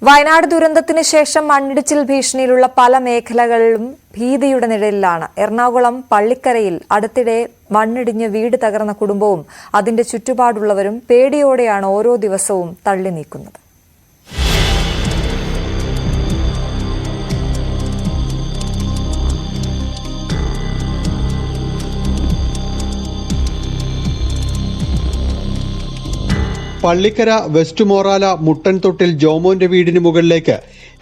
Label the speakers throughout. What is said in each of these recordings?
Speaker 1: വയനാട് ദുരന്തത്തിന് ശേഷം മണ്ണിടിച്ചിൽ ഭീഷണിയിലുള്ള പല മേഖലകളിലും ഭീതിയുടെ നിഴലിലാണ്. എറണാകുളം പള്ളിക്കരയിൽ അടുത്തിടെ മണ്ണിടിഞ്ഞ് വീട് തകർന്ന കുടുംബവും അതിന്റെ ചുറ്റുപാടുള്ളവരും പേടിയോടെയാണ് ഓരോ ദിവസവും തള്ളി നീക്കുന്നത്.
Speaker 2: പള്ളിക്കര വെസ്റ്റ് മോറാല മുട്ടൻതൊട്ടിൽ ജോമോന്റെ വീടിന് മുകളിലേക്ക്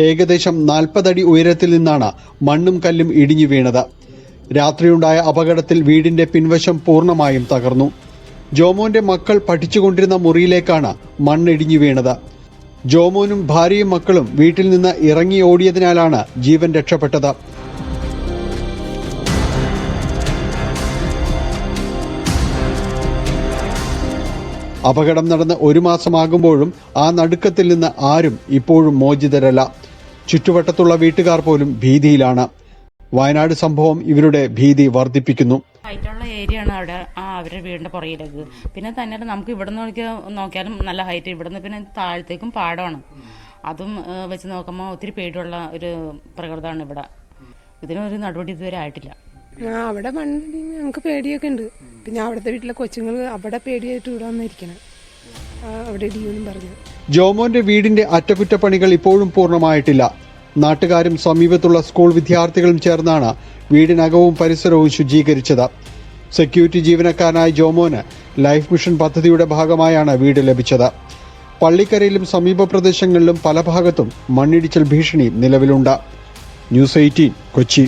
Speaker 2: ഏകദേശം 40 അടി ഉയരത്തിൽ നിന്നാണ് മണ്ണും കല്ലും ഇടിഞ്ഞു വീണത്. രാത്രിയുണ്ടായ അപകടത്തിൽ വീടിന്റെ പിൻവശം പൂർണ്ണമായും തകർന്നു. ജോമോന്റെ മക്കൾ പഠിച്ചുകൊണ്ടിരുന്ന മുറിയിലേക്കാണ് മണ്ണിടിഞ്ഞു വീണത്. ജോമോനും ഭാര്യയും മക്കളും വീട്ടിൽ നിന്ന് ഇറങ്ങി ഓടിയതിനാലാണ് ജീവൻ രക്ഷപ്പെട്ടത്. അപകടം നടന്ന് 1 മാസമാകുമ്പോഴും ആ നടുക്കത്തിൽ നിന്ന് ആരും ഇപ്പോഴും മോചിതരല്ല. ചുറ്റുവട്ടത്തുള്ള വീട്ടുകാർ പോലും ഭീതിയിലാണ്. വയനാട് സംഭവം ഇവരുടെ ഭീതി വർദ്ധിപ്പിക്കുന്നു.
Speaker 3: ഹൈറ്റുള്ള ഏരിയ ആണ് അവിടെ അവരുടെ വീടിന്റെ പുറകിലേക്ക്. പിന്നെ തന്നെ നമുക്ക് ഇവിടെ നോക്കിയാലും നല്ല ഹൈറ്റ്, ഇവിടുന്ന് പിന്നെ താഴത്തേക്കും പാടമാണ്. അതും വെച്ച് നോക്കുമ്പോൾ ഒത്തിരി പേടിയുള്ള ഒരു പ്രകൃതമാണ് ഇവിടെ. ഇതിനൊരു നടപടി ഇതുവരെ ആയിട്ടില്ല.
Speaker 4: അവിടെ മണ്ണിടി നമുക്ക് പേടിയൊക്കെ ഉണ്ട്. പിന്നെ അവിടുത്തെ വീട്ടിലെ കൊച്ചുങ്ങൾ അവിടെ പേടിയായിട്ട് ഇവിടെ വന്നിരിക്കണം, അവിടെ ഇടിയെന്നും പറഞ്ഞു.
Speaker 2: ജോമോന്റെ വീടിന്റെ അറ്റകുറ്റപ്പണികൾ ഇപ്പോഴും പൂർണ്ണമായിട്ടില്ല. നാട്ടുകാരും സമീപത്തുള്ള സ്കൂൾ വിദ്യാർത്ഥികളും ചേർന്നാണ് വീടിനകവും പരിസരവും ശുചീകരിച്ചത്. സെക്യൂരിറ്റി ജീവനക്കാരനായ ജോമോന് ലൈഫ് മിഷൻ പദ്ധതിയുടെ ഭാഗമായാണ് വീട് ലഭിച്ചത്. പള്ളിക്കരയിലും സമീപ പ്രദേശങ്ങളിലും പല ഭാഗത്തും മണ്ണിടിച്ചിൽ ഭീഷണി നിലവിലുണ്ട്. ന്യൂസ് 18 കൊച്ചി.